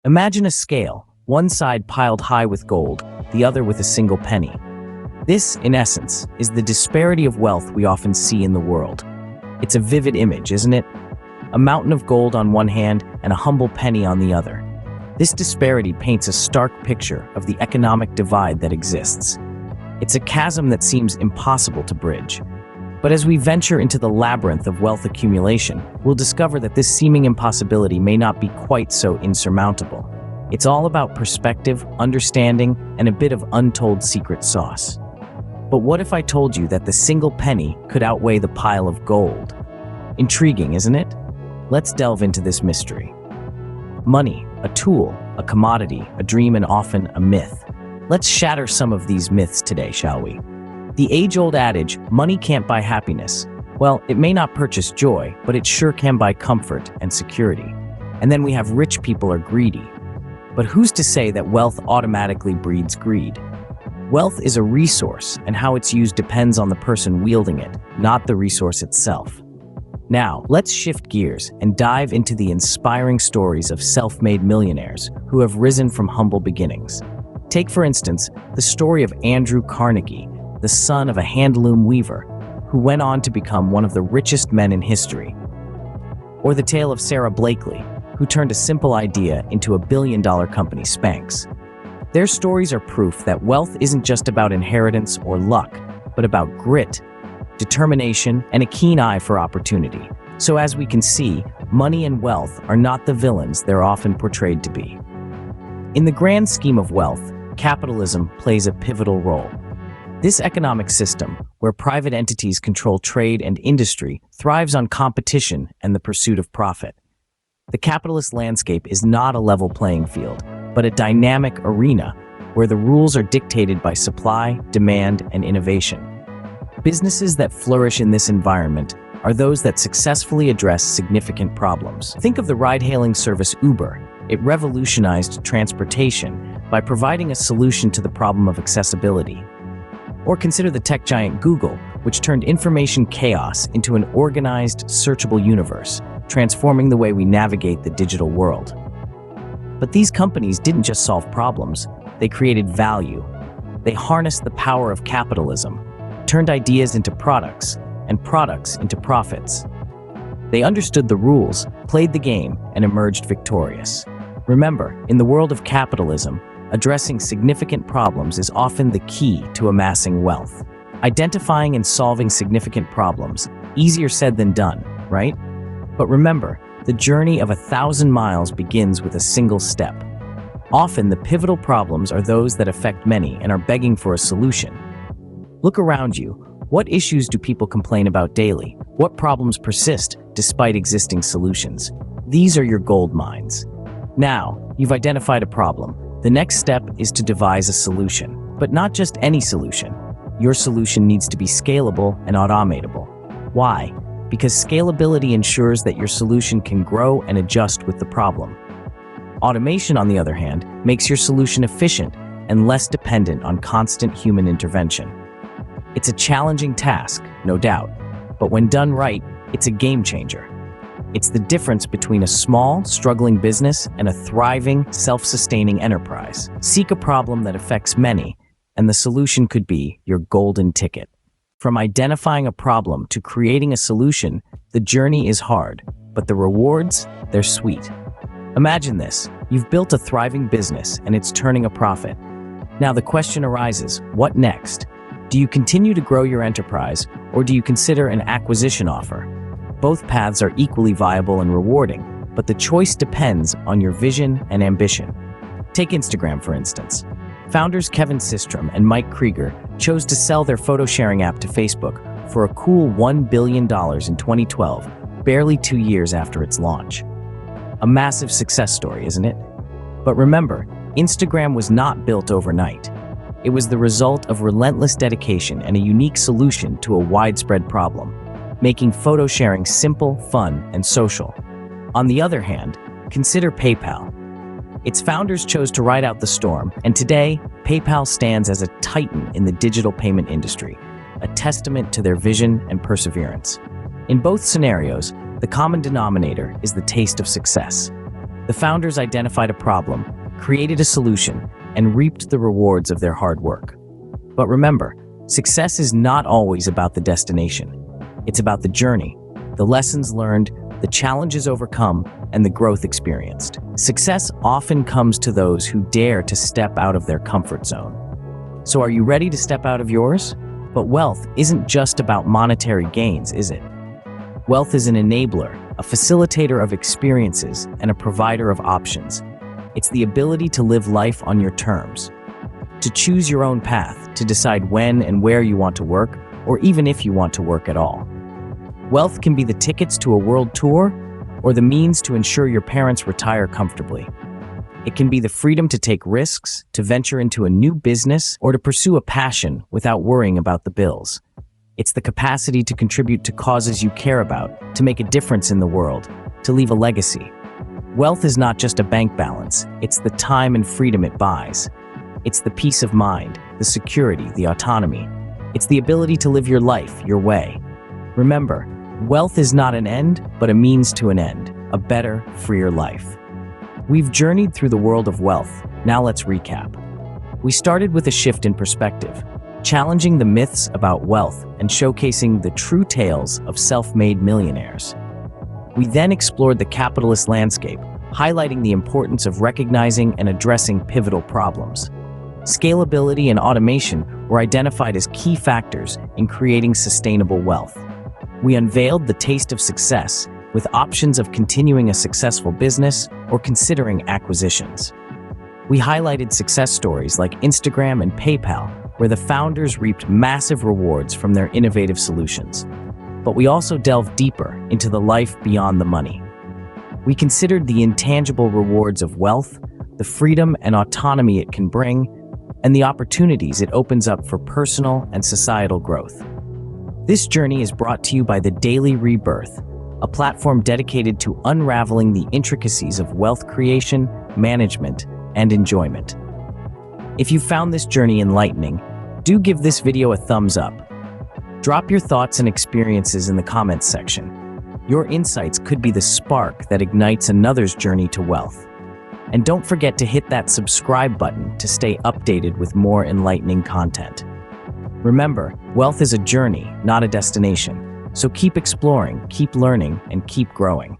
Imagine a scale, one side piled high with gold, the other with a single penny. This, in essence, is the disparity of wealth we often see in the world. It's a vivid image, isn't it? A mountain of gold on one hand and a humble penny on the other. This disparity paints a stark picture of the economic divide that exists. It's a chasm that seems impossible to bridge. But as we venture into the labyrinth of wealth accumulation, we'll discover that this seeming impossibility may not be quite so insurmountable. It's all about perspective, understanding, and a bit of untold secret sauce. But what if I told you that the single penny could outweigh the pile of gold? Intriguing, isn't it? Let's delve into this mystery. Money, a tool, a commodity, a dream, and often a myth. Let's shatter some of these myths today, shall we? The age-old adage, money can't buy happiness. Well, it may not purchase joy, but it sure can buy comfort and security. And then we have rich people are greedy. But who's to say that wealth automatically breeds greed? Wealth is a resource, and how it's used depends on the person wielding it, not the resource itself. Now, let's shift gears and dive into the inspiring stories of self-made millionaires who have risen from humble beginnings. Take, for instance, the story of Andrew Carnegie, the son of a handloom weaver, who went on to become one of the richest men in history. Or the tale of Sarah Blakely, who turned a simple idea into a billion-dollar company, Spanx. Their stories are proof that wealth isn't just about inheritance or luck, but about grit, determination, and a keen eye for opportunity. So as we can see, money and wealth are not the villains they're often portrayed to be. In the grand scheme of wealth, capitalism plays a pivotal role. This economic system, where private entities control trade and industry, thrives on competition and the pursuit of profit. The capitalist landscape is not a level playing field, but a dynamic arena where the rules are dictated by supply, demand, and innovation. Businesses that flourish in this environment are those that successfully address significant problems. Think of the ride-hailing service Uber. It revolutionized transportation by providing a solution to the problem of accessibility. Or consider the tech giant Google, which turned information chaos into an organized, searchable universe, transforming the way we navigate the digital world. But these companies didn't just solve problems, they created value. They harnessed the power of capitalism, turned ideas into products, and products into profits. They understood the rules, played the game, and emerged victorious. Remember, in the world of capitalism, addressing significant problems is often the key to amassing wealth. Identifying and solving significant problems, easier said than done, right? But remember, the journey of 1,000 miles begins with a single step. Often, the pivotal problems are those that affect many and are begging for a solution. Look around you. What issues do people complain about daily? What problems persist despite existing solutions? These are your gold mines. Now, you've identified a problem. The next step is to devise a solution, but not just any solution. Your solution needs to be scalable and automatable. Why? Because scalability ensures that your solution can grow and adjust with the problem. Automation, on the other hand, makes your solution efficient and less dependent on constant human intervention. It's a challenging task, no doubt, but when done right, it's a game changer. It's the difference between a small, struggling business and a thriving, self-sustaining enterprise. Seek a problem that affects many, and the solution could be your golden ticket. From identifying a problem to creating a solution, the journey is hard, but the rewards, they're sweet. Imagine this. You've built a thriving business and it's turning a profit. Now the question arises, what next? Do you continue to grow your enterprise, or do you consider an acquisition offer? Both paths are equally viable and rewarding, but the choice depends on your vision and ambition. Take Instagram, for instance. Founders Kevin Systrom and Mike Krieger chose to sell their photo-sharing app to Facebook for a cool $1 billion in 2012, barely 2 years after its launch. A massive success story, isn't it? But remember, Instagram was not built overnight. It was the result of relentless dedication and a unique solution to a widespread problem, making photo sharing simple, fun, and social. On the other hand, consider PayPal. Its founders chose to ride out the storm, and today, PayPal stands as a titan in the digital payment industry, a testament to their vision and perseverance. In both scenarios, the common denominator is the taste of success. The founders identified a problem, created a solution, and reaped the rewards of their hard work. But remember, success is not always about the destination. It's about the journey, the lessons learned, the challenges overcome, and the growth experienced. Success often comes to those who dare to step out of their comfort zone. So are you ready to step out of yours? But wealth isn't just about monetary gains, is it? Wealth is an enabler, a facilitator of experiences, and a provider of options. It's the ability to live life on your terms, to choose your own path, to decide when and where you want to work, or even if you want to work at all. Wealth can be the tickets to a world tour, or the means to ensure your parents retire comfortably. It can be the freedom to take risks, to venture into a new business, or to pursue a passion without worrying about the bills. It's the capacity to contribute to causes you care about, to make a difference in the world, to leave a legacy. Wealth is not just a bank balance, it's the time and freedom it buys. It's the peace of mind, the security, the autonomy. It's the ability to live your life your way. Remember, wealth is not an end, but a means to an end, a better, freer life. We've journeyed through the world of wealth. Now let's recap. We started with a shift in perspective, challenging the myths about wealth and showcasing the true tales of self-made millionaires. We then explored the capitalist landscape, highlighting the importance of recognizing and addressing pivotal problems. Scalability and automation were identified as key factors in creating sustainable wealth. We unveiled the taste of success, with options of continuing a successful business or considering acquisitions. We highlighted success stories like Instagram and PayPal, where the founders reaped massive rewards from their innovative solutions. But we also delved deeper into the life beyond the money. We considered the intangible rewards of wealth, the freedom and autonomy it can bring, and the opportunities it opens up for personal and societal growth. This journey is brought to you by the Daily Rebirth, a platform dedicated to unraveling the intricacies of wealth creation, management, and enjoyment. If you found this journey enlightening, do give this video a thumbs up. Drop your thoughts and experiences in the comments section. Your insights could be the spark that ignites another's journey to wealth. And don't forget to hit that subscribe button to stay updated with more enlightening content. Remember, wealth is a journey, not a destination. So keep exploring, keep learning, and keep growing.